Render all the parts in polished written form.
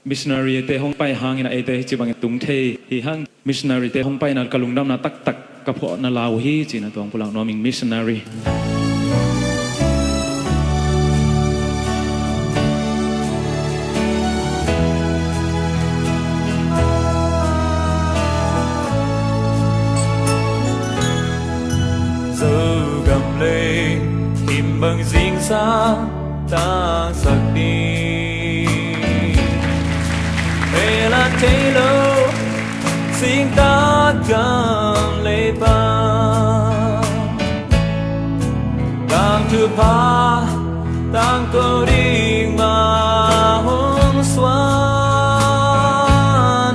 missionary te hong pai hangin ai te chi bang tung the hi hang missionary te hong pai na kalungdam na tak tak ka pho na law hi chi na tong pulang noming missionary bằng riêng xa ta sạc đi về là thế lâu xin ta cầm lấy ba đang thừa pa đang cố đi mà hôm xóa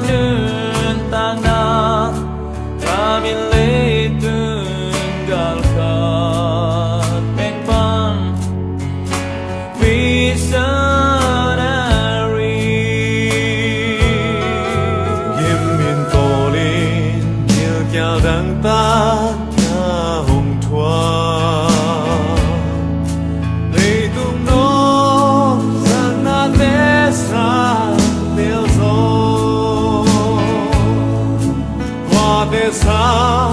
nên ta na ta mình lấy từng gal đắng ta nhà hồng thoa đầy tung nó rằng na té xa theo gió hoa té xa